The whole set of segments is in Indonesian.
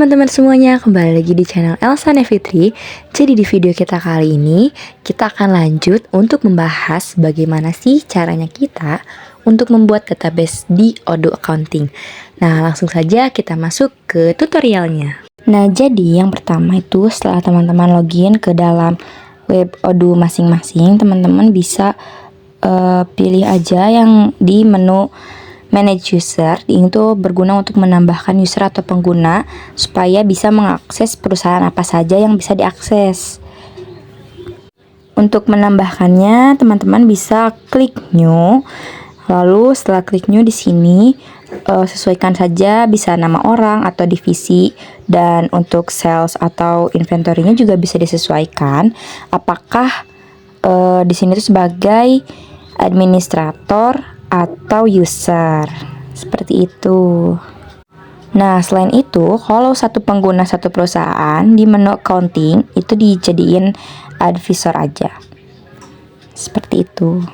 teman-teman semuanya, kembali lagi di channel Elsa Nevitri. Jadi di video kita kali ini, kita akan lanjut untuk membahas bagaimana sih caranya kita untuk membuat database di Odoo Accounting. Nah, langsung saja kita masuk ke tutorialnya. Nah, jadi yang pertama itu setelah teman-teman login ke dalam web Odoo masing-masing, teman-teman bisa pilih aja yang di menu Manage User. Ini tuh berguna untuk menambahkan user atau pengguna supaya bisa mengakses perusahaan apa saja yang bisa diakses. Untuk menambahkannya, teman-teman bisa klik New. Lalu setelah klik New di sini, sesuaikan saja bisa nama orang atau divisi, dan untuk sales atau inventory-nya juga bisa disesuaikan. Apakah di sini tuh sebagai administrator atau user, seperti itu. Nah, selain itu, kalau satu pengguna satu perusahaan, di menu accounting itu dijadiin advisor aja, seperti itu.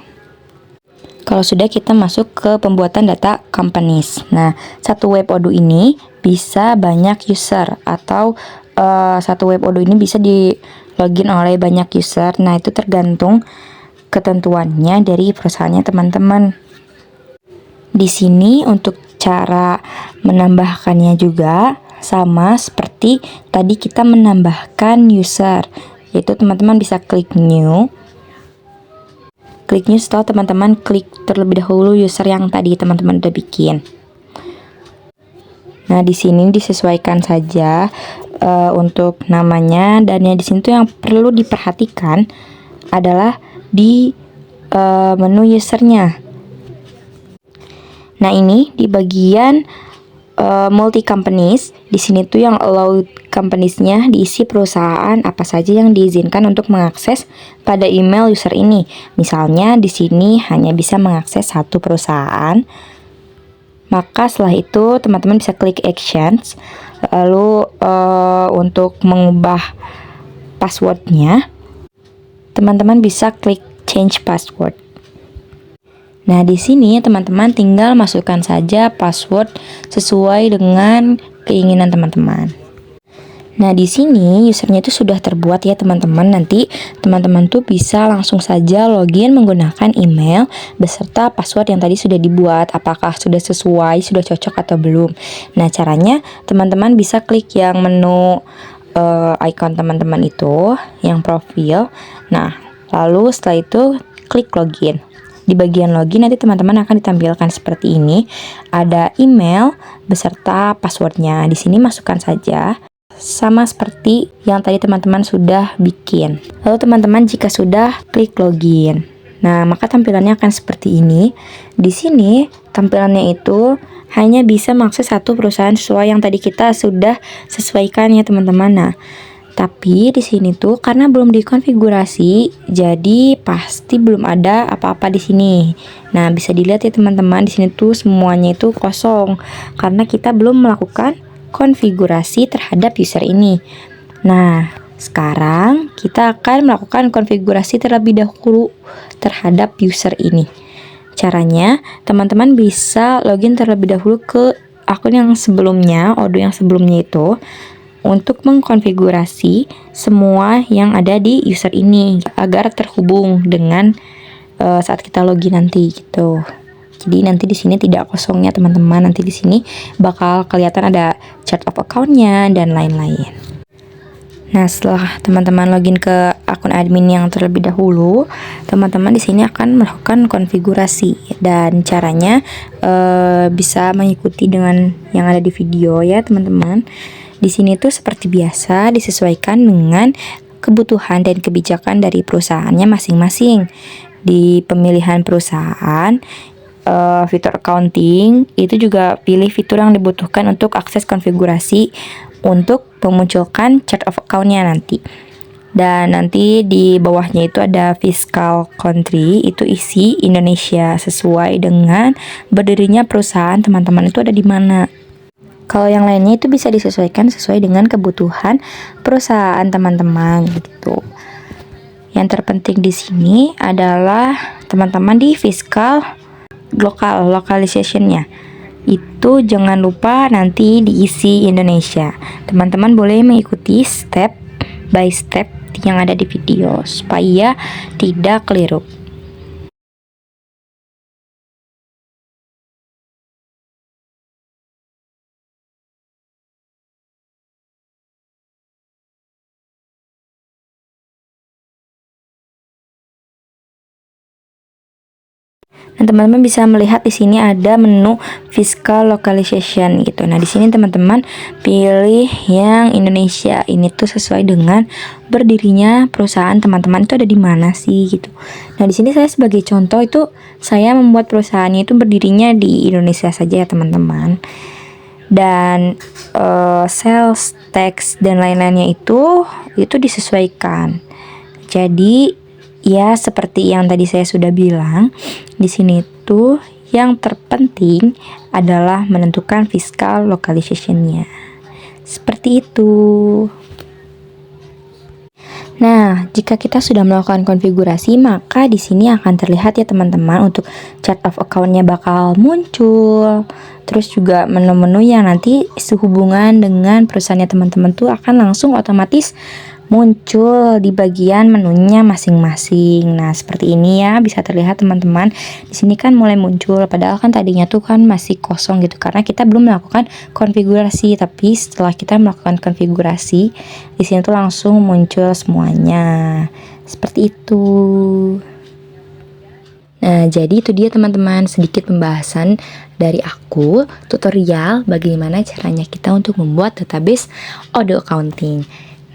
Kalau sudah, kita masuk ke pembuatan data companies. Nah, satu web Odoo ini bisa banyak user, atau satu web Odoo ini bisa di login oleh banyak user. Nah, itu tergantung ketentuannya dari perusahaannya teman-teman. Di sini untuk cara menambahkannya juga sama seperti tadi kita menambahkan user, yaitu teman-teman bisa klik New. Klik New setelah teman-teman klik terlebih dahulu user yang tadi teman-teman udah bikin. Nah, di sini disesuaikan saja untuk namanya, dan ya di sini tuh yang perlu diperhatikan adalah di menu usernya. Nah, ini di bagian multi companies, di sini tuh yang allowed companies-nya diisi perusahaan apa saja yang diizinkan untuk mengakses pada email user ini. Misalnya di sini hanya bisa mengakses satu perusahaan. Maka setelah itu teman-teman bisa klik actions. Lalu untuk mengubah passwordnya, teman-teman bisa klik change password. Nah, di sini teman-teman tinggal masukkan saja password sesuai dengan keinginan teman-teman. Nah, di sini usernya itu sudah terbuat ya teman-teman. Nanti teman-teman tuh bisa langsung saja login menggunakan email beserta password yang tadi sudah dibuat. Apakah sudah sesuai, sudah cocok atau belum. Nah, caranya teman-teman bisa klik yang menu icon teman-teman itu, yang profil. Nah, lalu setelah itu klik login. Di bagian login nanti teman-teman akan ditampilkan seperti ini. Ada email beserta passwordnya. Di sini masukkan saja sama seperti yang tadi teman-teman sudah bikin. Lalu teman-teman jika sudah klik login. Nah, maka tampilannya akan seperti ini. Di sini tampilannya itu hanya bisa mengakses satu perusahaan sesuai yang tadi kita sudah sesuaikan ya teman-teman. Nah, tapi di sini tuh karena belum dikonfigurasi, jadi pasti belum ada apa-apa di sini. Nah, bisa dilihat ya teman-teman, di sini tuh semuanya itu kosong karena kita belum melakukan konfigurasi terhadap user ini. Nah, sekarang kita akan melakukan konfigurasi terlebih dahulu terhadap user ini. Caranya, teman-teman bisa login terlebih dahulu ke akun yang sebelumnya, Odoo yang sebelumnya itu, untuk mengkonfigurasi semua yang ada di user ini agar terhubung dengan saat kita login nanti gitu. Jadi nanti di sini tidak kosongnya teman-teman. Nanti di sini bakal kelihatan ada chart of account-nya dan lain-lain. Nah, setelah teman-teman login ke akun admin yang terlebih dahulu, teman-teman di sini akan melakukan konfigurasi, dan caranya bisa mengikuti dengan yang ada di video ya teman-teman. Di sini tuh seperti biasa disesuaikan dengan kebutuhan dan kebijakan dari perusahaannya masing-masing. Di pemilihan perusahaan, fitur accounting itu juga pilih fitur yang dibutuhkan untuk akses konfigurasi untuk memunculkan chart of account-nya nanti. Dan nanti di bawahnya itu ada fiscal country, itu isi Indonesia sesuai dengan berdirinya perusahaan teman-teman itu ada di mana. Kalau yang lainnya itu bisa disesuaikan sesuai dengan kebutuhan perusahaan teman-teman gitu. Yang terpenting di sini adalah teman-teman di fiscal localization-nya. itu jangan lupa nanti diisi Indonesia. Teman-teman boleh mengikuti step by step yang ada di video supaya tidak keliru. Nah, teman-teman bisa melihat di sini ada menu fiscal localization gitu. Nah, di sini teman-teman pilih yang Indonesia. Ini tuh sesuai dengan berdirinya perusahaan teman-teman itu ada di mana sih gitu. Nah, di sini saya sebagai contoh itu saya membuat perusahaannya itu berdirinya di Indonesia saja ya, teman-teman. Dan sales tax dan lain-lainnya itu disesuaikan. Jadi ya seperti yang tadi saya sudah bilang, di sini tuh yang terpenting adalah menentukan fiscal localization-nya. Seperti itu. Nah, jika kita sudah melakukan konfigurasi, maka di sini akan terlihat ya teman-teman untuk chart of account-nya bakal muncul. Terus juga menu-menu yang nanti sehubungan dengan perusahaannya teman-teman tuh akan langsung otomatis muncul di bagian menunya masing-masing. Nah, seperti ini ya, bisa terlihat teman-teman. Di sini kan mulai muncul, padahal kan tadinya tuh kan masih kosong gitu karena kita belum melakukan konfigurasi. Tapi setelah kita melakukan konfigurasi, di sini tuh langsung muncul semuanya. Seperti itu. Nah, jadi itu dia teman-teman, sedikit pembahasan dari aku, tutorial bagaimana caranya kita untuk membuat database Odoo Accounting.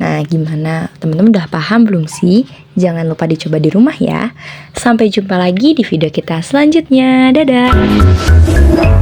Nah, gimana? Teman-teman udah paham belum sih? Jangan lupa dicoba di rumah ya. Sampai jumpa lagi di video kita selanjutnya. Dadah!